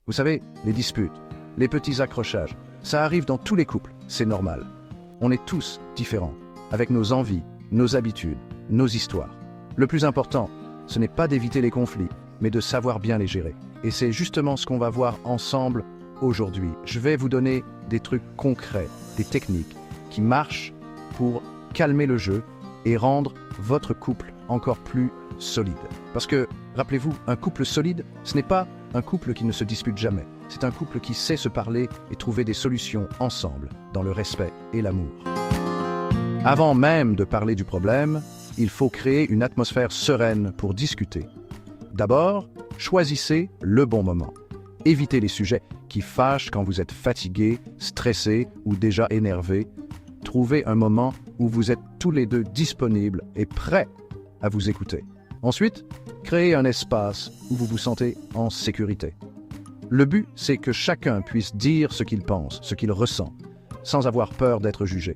Vous savez, les disputes, les petits accrochages, ça arrive dans tous les couples, c'est normal. On est tous différents, avec nos envies, nos habitudes, nos histoires. Le plus important, ce n'est pas d'éviter les conflits, mais de savoir bien les gérer. Et c'est justement ce qu'on va voir ensemble aujourd'hui. Je vais vous donner des trucs concrets, des techniques qui marchent pour calmer le jeu et rendre votre couple encore plus solide. Parce que, rappelez-vous, un couple solide, ce n'est pas un couple qui ne se dispute jamais. C'est un couple qui sait se parler et trouver des solutions ensemble, dans le respect et l'amour. Avant même de parler du problème, il faut créer une atmosphère sereine pour discuter. D'abord, choisissez le bon moment. Évitez les sujets qui fâchent quand vous êtes fatigué, stressé ou déjà énervé. Trouvez un moment où vous êtes tous les deux disponibles et prêts à vous écouter. Ensuite, créez un espace où vous vous sentez en sécurité. Le but, c'est que chacun puisse dire ce qu'il pense, ce qu'il ressent, sans avoir peur d'être jugé.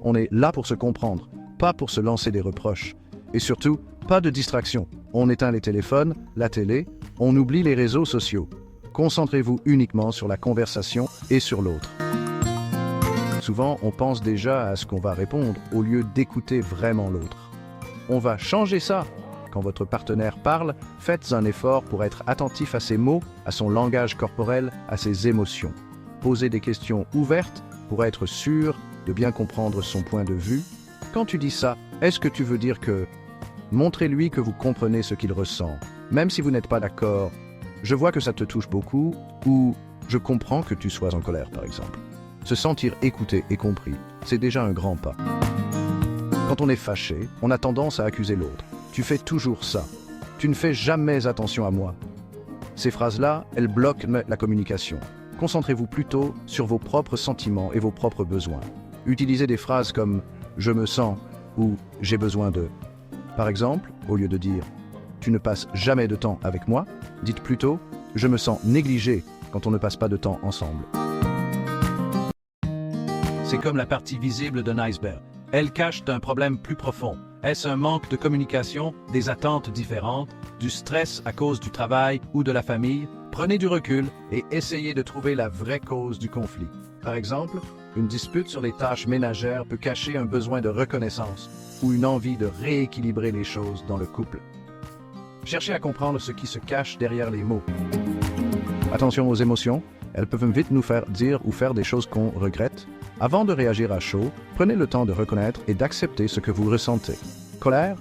On est là pour se comprendre, pas pour se lancer des reproches. Et surtout, pas de distraction. On éteint les téléphones, la télé, on oublie les réseaux sociaux. Concentrez-vous uniquement sur la conversation et sur l'autre. Souvent, on pense déjà à ce qu'on va répondre au lieu d'écouter vraiment l'autre. On va changer ça. Quand votre partenaire parle, faites un effort pour être attentif à ses mots, à son langage corporel, à ses émotions. Posez des questions ouvertes pour être sûr de bien comprendre son point de vue. Quand tu dis ça, est-ce que tu veux dire que... Montrez-lui que vous comprenez ce qu'il ressent, même si vous n'êtes pas d'accord. Je vois que ça te touche beaucoup, ou je comprends que tu sois en colère, par exemple. Se sentir écouté et compris, c'est déjà un grand pas. Quand on est fâché, on a tendance à accuser l'autre. Tu fais toujours ça. Tu ne fais jamais attention à moi. Ces phrases-là, elles bloquent la communication. Concentrez-vous plutôt sur vos propres sentiments et vos propres besoins. Utilisez des phrases comme « je me sens » ou « j'ai besoin de ». Par exemple, au lieu de dire « tu ne passes jamais de temps avec moi », dites plutôt « je me sens négligé quand on ne passe pas de temps ensemble ». C'est comme la partie visible d'un iceberg. Elle cache un problème plus profond. Est-ce un manque de communication, des attentes différentes, du stress à cause du travail ou de la famille? Prenez du recul et essayez de trouver la vraie cause du conflit. Par exemple, une dispute sur les tâches ménagères peut cacher un besoin de reconnaissance ou une envie de rééquilibrer les choses dans le couple. Cherchez à comprendre ce qui se cache derrière les mots. Attention aux émotions, elles peuvent vite nous faire dire ou faire des choses qu'on regrette. Avant de réagir à chaud, prenez le temps de reconnaître et d'accepter ce que vous ressentez. Colère,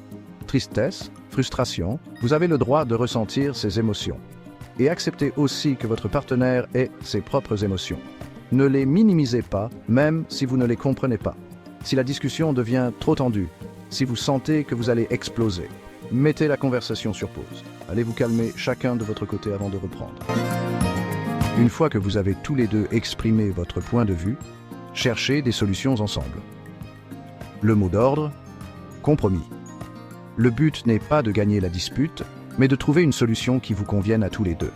tristesse, frustration, vous avez le droit de ressentir ces émotions. Et acceptez aussi que votre partenaire ait ses propres émotions. Ne les minimisez pas, même si vous ne les comprenez pas. Si la discussion devient trop tendue, si vous sentez que vous allez exploser, mettez la conversation sur pause. Allez vous calmer chacun de votre côté avant de reprendre. Une fois que vous avez tous les deux exprimé votre point de vue, cherchez des solutions ensemble. Le mot d'ordre, compromis. Le but n'est pas de gagner la dispute, mais de trouver une solution qui vous convienne à tous les deux.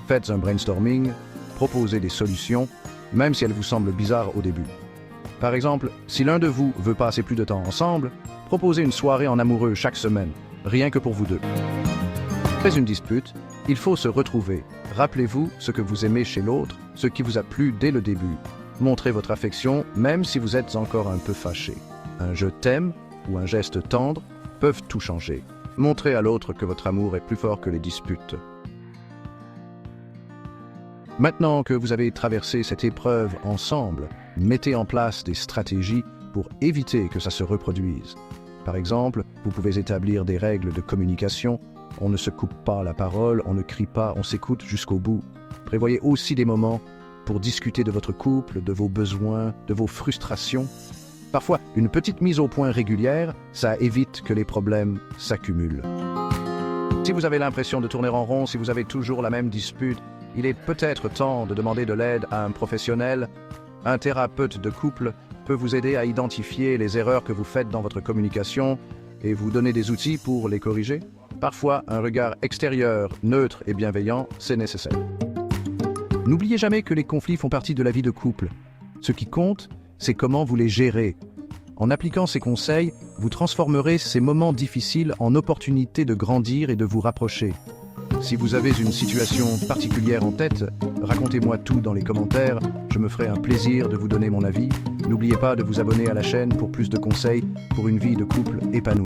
Faites un brainstorming, proposez des solutions, même si elles vous semblent bizarres au début. Par exemple, si l'un de vous veut passer plus de temps ensemble, proposez une soirée en amoureux chaque semaine, rien que pour vous deux. Après une dispute, il faut se retrouver. Rappelez-vous ce que vous aimez chez l'autre, ce qui vous a plu dès le début. Montrez votre affection, même si vous êtes encore un peu fâché. Un « je t'aime » ou un geste tendre peuvent tout changer. Montrez à l'autre que votre amour est plus fort que les disputes. Maintenant que vous avez traversé cette épreuve ensemble, mettez en place des stratégies pour éviter que ça se reproduise. Par exemple, vous pouvez établir des règles de communication. On ne se coupe pas la parole, on ne crie pas, on s'écoute jusqu'au bout. Prévoyez aussi des moments pour discuter de votre couple, de vos besoins, de vos frustrations. Parfois, une petite mise au point régulière, ça évite que les problèmes s'accumulent. Si vous avez l'impression de tourner en rond, si vous avez toujours la même dispute, il est peut-être temps de demander de l'aide à un professionnel. Un thérapeute de couple peut vous aider à identifier les erreurs que vous faites dans votre communication et vous donner des outils pour les corriger. Parfois, un regard extérieur, neutre et bienveillant, c'est nécessaire. N'oubliez jamais que les conflits font partie de la vie de couple. Ce qui compte, c'est comment vous les gérez. En appliquant ces conseils, vous transformerez ces moments difficiles en opportunités de grandir et de vous rapprocher. Si vous avez une situation particulière en tête, Racontez-moi tout dans les commentaires, je me ferai un plaisir de vous donner mon avis. N'oubliez pas de vous abonner à la chaîne pour plus de conseils pour une vie de couple épanouie.